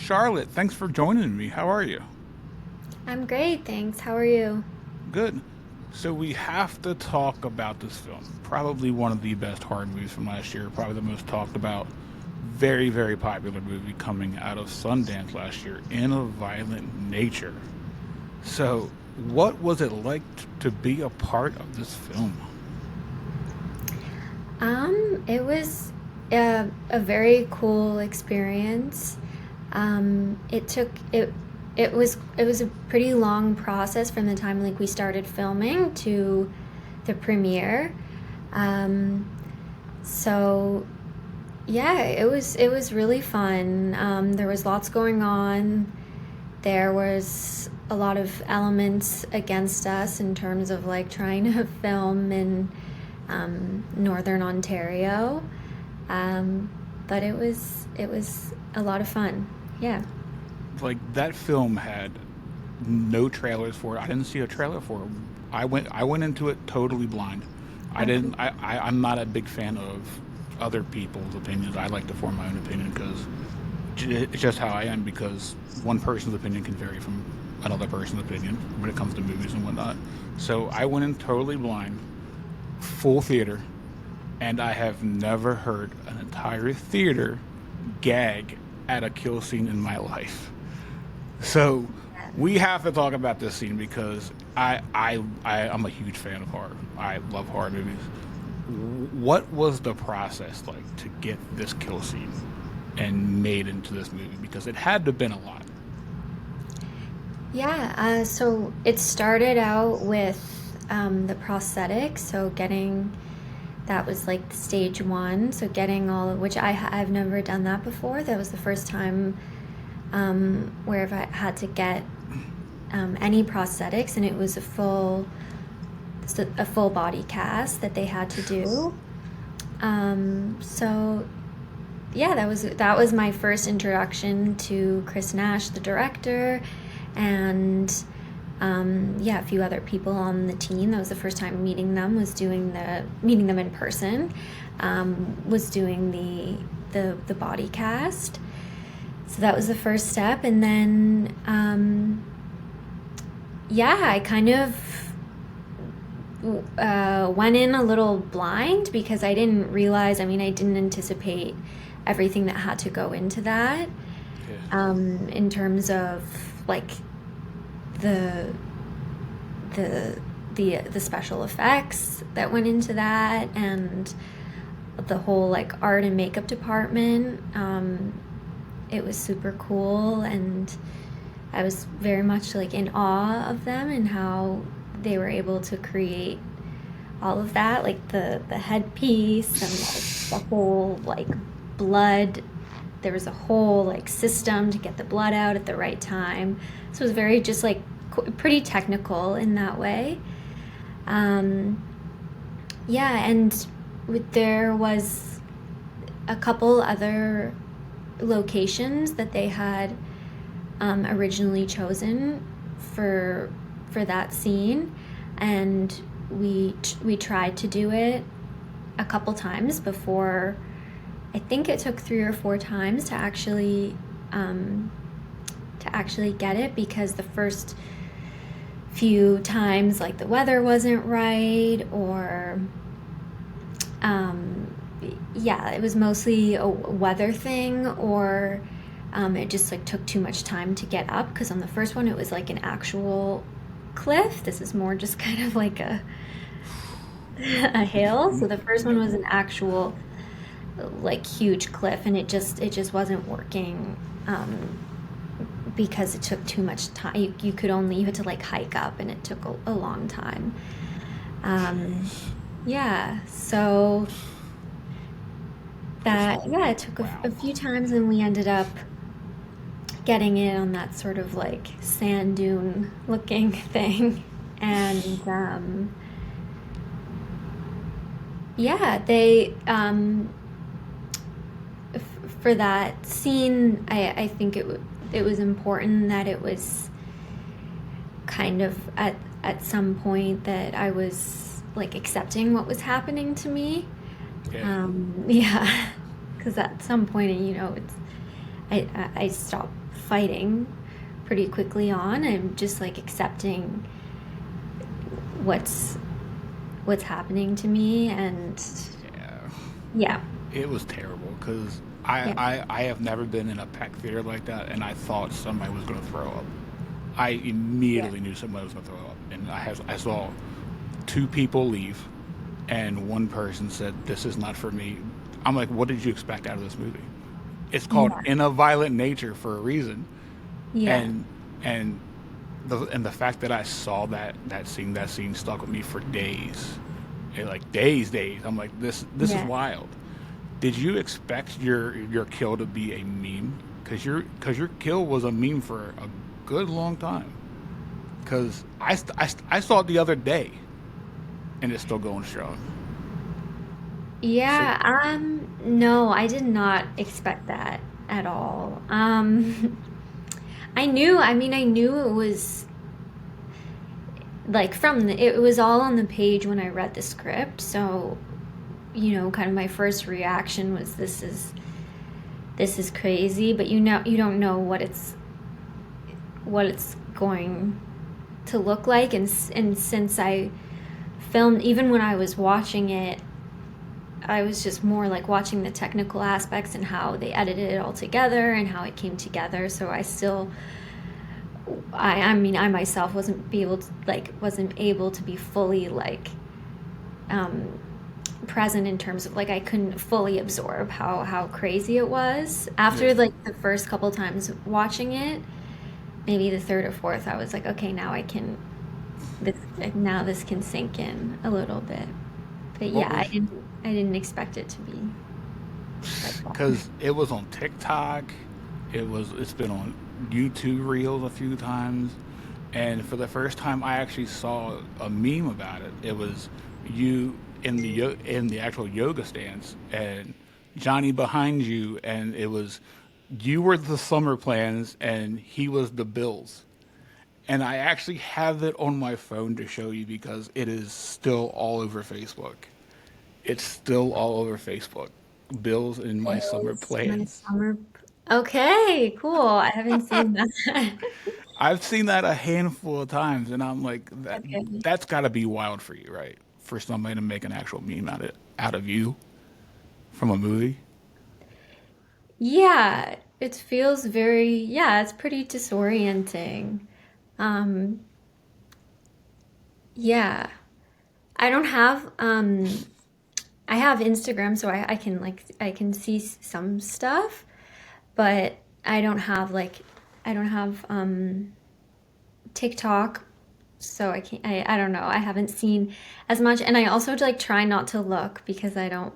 Charlotte, thanks for joining me. How are you? I'm great, thanks. How are you? Good. So we have to talk about this film. Probably one of the best horror movies from last year. Probably the most talked about. Very, very popular movie coming out of Sundance last year. In a Violent Nature. So, what was it like to be a part of this film? It was a very cool experience. It took it it was a pretty long process from the time like we started filming to the premiere. Um, so yeah, it was really fun. There was lots going on. There was a lot of elements against us in terms of like trying to film in Northern Ontario, um, but it was a lot of fun. Yeah. Like that film had no trailers for it. I didn't see a trailer for it. I went into it totally blind. I Okay. didn't I'm not a big fan of other people's opinions. I like to form my own opinion because it's just how I am because one person's opinion can vary from another person's opinion when it comes to movies and whatnot. So I went in totally blind, full theater, and I have never heard an entire theater gag at a kill scene in my life. So we have to talk about this scene because I'm a huge fan of horror. I love horror movies. What was the process like to get this kill scene and made into this movie? Because it had to have been a lot. Yeah, so it started out with the prosthetics, so getting that was like stage one. So getting all of which I've never done that before. That was the first time where I had to get any prosthetics, and it was a full body cast that they had to do. So yeah, that was my first introduction to Chris Nash, the director, and yeah, a few other people on the team. That was the first time meeting them. Was doing the meeting them in person. Was doing the body cast. So that was the first step, and then yeah, I kind of went in a little blind because I didn't realize. I mean, I didn't anticipate everything that had to go into that Yeah. in terms of like the the special effects that went into that and the whole like art and makeup department. It was super cool, and I was very much like in awe of them and how they were able to create all of that, like the headpiece and like the whole like blood. There was a whole like system to get the blood out at the right time. So it was very just like pretty technical in that way. Um, yeah, and there was a couple other locations that they had originally chosen for for that scene, and we tried to do it a couple times before. I think it took 3 or 4 times to actually get it because the first few times like the weather wasn't right or um, yeah, it was mostly a weather thing or it just like took too much time to get up because on the first one it was like an actual cliff. This is more just kind of like a a hill. So the first one was an actual like huge cliff, and it just wasn't working because it took too much time. You had to like hike up, and it took a long time. Um, Jeez. yeah, so Just that yeah, it took a wow. few times, and we ended up getting it on that sort of like sand dune looking thing, and yeah, they for that scene, I think it was important that it was kind of at some point that I was like accepting what was happening to me. Yeah. Yeah, because at some point, it's I stopped fighting pretty quickly on. I'm just like accepting what's what's happening to me, and Yeah, yeah, it was terrible because yeah, I have never been in a packed theater like that, and I thought somebody was going to throw up. I yeah, immediately knew somebody was going to throw up, and I saw two people leave, and one person said, "This is not for me." I'm like, "What did you expect out of this movie?" It's called yeah, In a Violent Nature for a reason, yeah, and and the fact that I saw that scene stuck with me for days, and like days. I'm like, this is yeah. wild. Did you expect your kill to be a meme? Because your kill was a meme for a good long time. Because I saw it the other day, and it's still going strong. So Yeah, no, I did not expect that at all. I knew it was like it was all on the page when I read the script. So, kind of my first reaction was this is crazy, but you don't know what it's going to look like, and since I filmed, even when I was watching it, I was just more like watching the technical aspects and how they edited it all together and how it came together. So I mean, I myself wasn't able to be fully like um, present in terms of like I couldn't fully absorb how crazy it was after yeah. like the first couple times watching it. Maybe the third or fourth, I was like, okay, this now this can sink in a little bit. But What yeah, I was didn't I didn't expect it to be like that. because it was on TikTok. It's been on YouTube Reels a few times, and for the first time, I actually saw a meme about it. It was you in the actual yoga stance, and Johnny behind you, and it was you were the summer plans, and he was the Bills. And I actually have it on my phone to show you because it is still all over Facebook. It's still all over Facebook. Bills in my summer Bills, my plans. summer. Okay, cool. I haven't seen that. I've seen that a handful of times, and I'm like, Okay. that's got to be wild for you, right? For somebody to make an actual meme out of you from a movie. Yeah, it feels yeah, it's pretty disorienting. Um, yeah. I don't have I have Instagram, so I can see some stuff, but I don't have TikTok, so I can't I don't know. I haven't seen as much, and I also like try not to look because I don't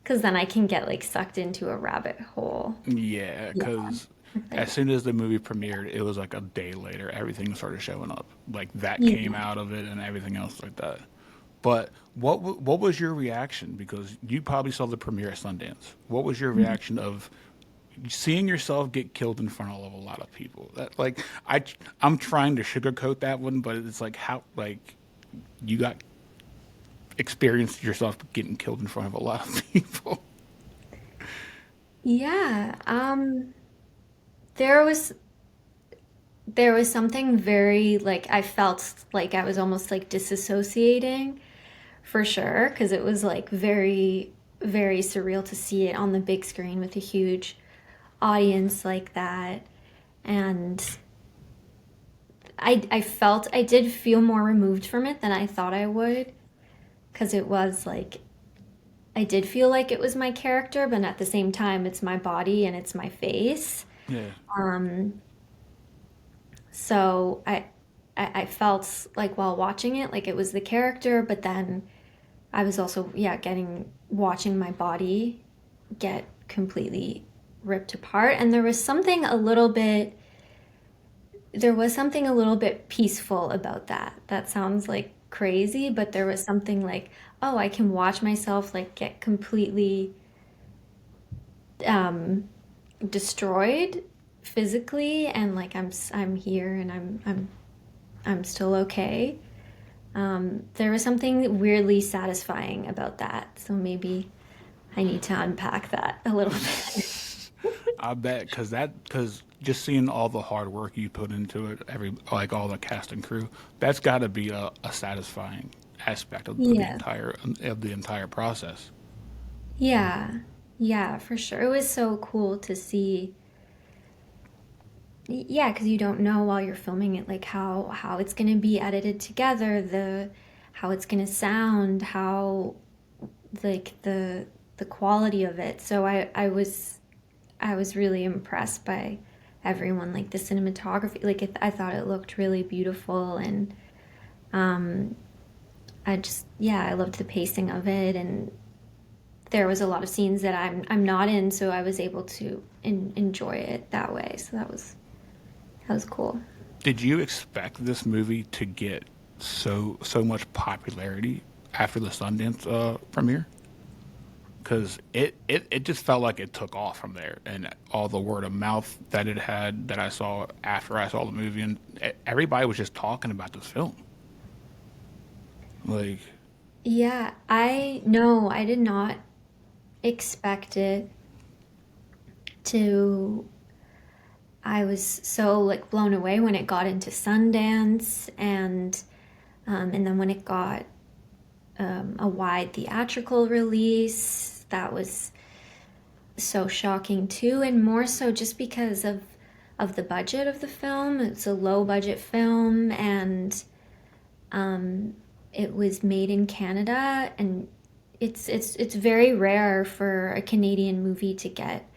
because then I can get like sucked into a rabbit hole. Yeah, Yeah. because If as I, soon as the movie premiered, it was like a day later, everything started showing up. Like that came yeah. out of it and everything else like that. But what was your reaction? Because you probably saw the premiere at Sundance. What was your reaction of seeing yourself get killed in front of a lot of people? That like I'm trying to sugarcoat that one, but it's like how like you got experienced yourself getting killed in front of a lot of people. Yeah, there was there was something very like I felt like I was almost like disassociating for sure because it was like very surreal to see it on the big screen with a huge audience like that. And I felt I did feel more removed from it than I thought I would because it was like I did feel like it was my character, but at the same time it's my body and it's my face. Yeah. Um So I felt like while watching it, like it was the character, but then I was also, yeah, watching my body get completely ripped apart. And there was something a little bit peaceful about that. That sounds like crazy, but there was something like, oh, I can watch myself like get completely um, destroyed physically, and like I'm here and I'm still okay. There was something weirdly satisfying about that. So maybe I need to unpack that a little bit. I bet because just seeing all the hard work you put into it, like all the cast and crew, that's got to be a satisfying aspect Yeah. of the entire process. Yeah. Yeah, for sure. It was so cool to see. Yeah, because you don't know while you're filming it, like how it's gonna be edited together, the how it's gonna sound, how like the quality of it. So I was really impressed by everyone, like the cinematography. Like I thought it looked really beautiful, and um, I just yeah, I loved the pacing of it, and there was a lot of scenes that I'm not in, so I was able to enjoy it that way. So that was cool. Did you expect this movie to get so much popularity after the Sundance premiere? Because it just felt like it took off from there, and all the word of mouth that it had that I saw after I saw the movie, and everybody was just talking about this film. Like, Yeah, I no, I did not expect it to. I was so like blown away when it got into Sundance, and then when it got a wide theatrical release, that was so shocking too, and more so just because of the budget of the film. It's a low budget film, and um, it was made in Canada, and it's very rare for a Canadian movie to get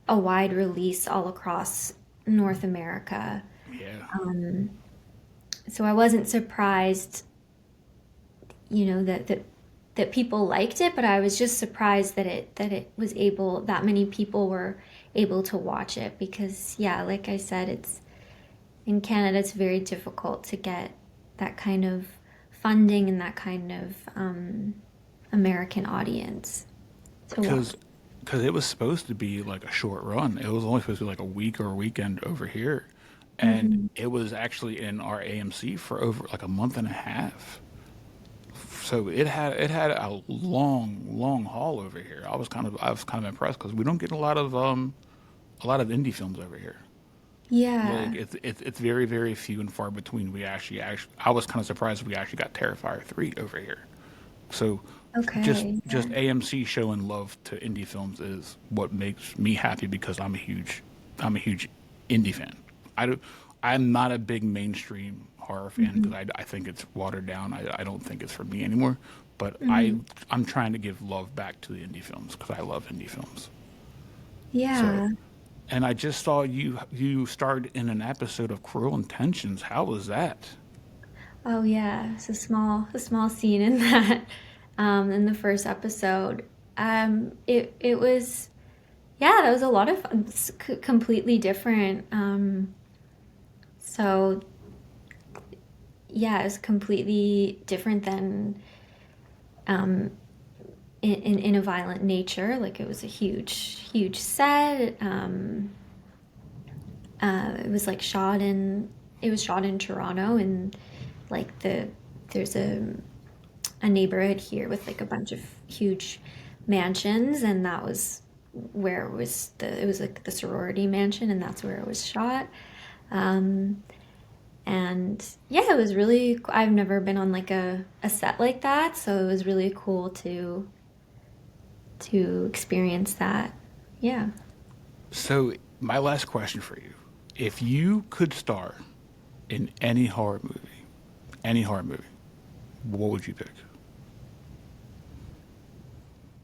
a wide release all across North America. yeah, Um, so I wasn't surprised, that people liked it, but I was just surprised that it was able that many people were able to watch it because yeah, like I said, it's in Canada it's very difficult to get that kind of funding and that kind of American audience to watch. because it was supposed to be like a short run. It was only supposed to be like a week or a weekend over here, and Hmm. it was actually in our AMC for over like a month and a half. So it had a long haul over here. I was kind of impressed because we don't get a lot of indie films over here. Yeah. Like it's very few and far between. Actually I was kind of surprised we actually got Terrifier 3 over here. So Okay. just AMC showing love to indie films is what makes me happy because I'm a huge indie fan. I do, I'm not a big mainstream horror fan Hmm. because I think it's watered down. I don't think it's for me anymore. But Hmm. I'm trying to give love back to the indie films because I love indie films. So, Yeah. and I just saw you starred in an episode of Cruel Intentions. How was that? Oh yeah, it's a small scene in that, in the first episode. It was yeah, that was a lot of fun. It's completely different. So yeah, it's completely different than um, in a violent nature. Like it was a huge set. It was like it was shot in Toronto, and like there's a neighborhood here with like a bunch of huge mansions, and that was where it was like the sorority mansion, and that's where it was shot. Um, and yeah, it was really, I've never been on like a set like that, so it was really cool to experience that. Yeah. So, my last question for you. If you could star in any horror movie, what would you pick?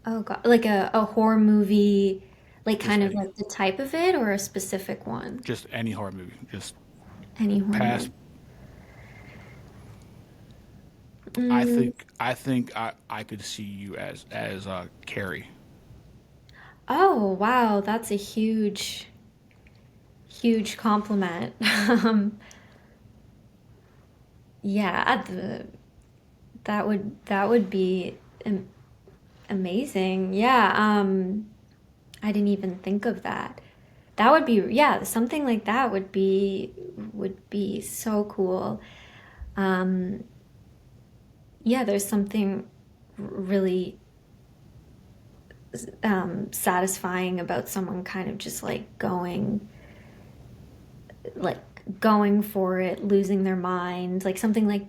Oh god, like a horror movie, like Just kind of any. like the type of it or a specific one? Just any horror movie. Just Any horror past. movie. Mm, I could see you as Carrie. oh wow, that's a huge compliment. Yeah, that would be amazing. Yeah, I didn't even think of that. That would be yeah, something like that would be so cool. Um, yeah, there's something really satisfying about someone kind of just like going for it, losing their mind, like something like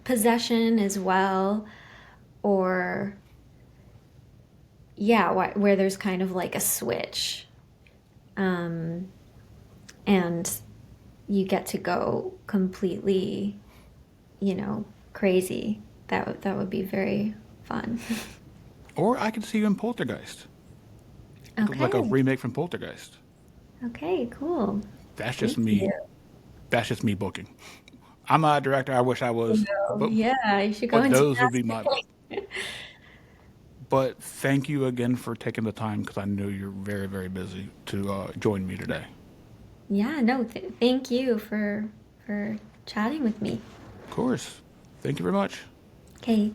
possession as well, or yeah, where there's kind of like a switch, um, and you get to go completely, crazy. That would be very fun. Or I could see you in Poltergeist, like a Okay. remake from Poltergeist. Okay, cool. That's just Thank you. me. That's just me booking. I'm not a director. I wish I was, No, but yeah, you should go but into those would be my. casting. But thank you again for taking the time because I know you're very very busy to join me today. Yeah, no, thank you for chatting with me. Of course. Thank you very much. Okay.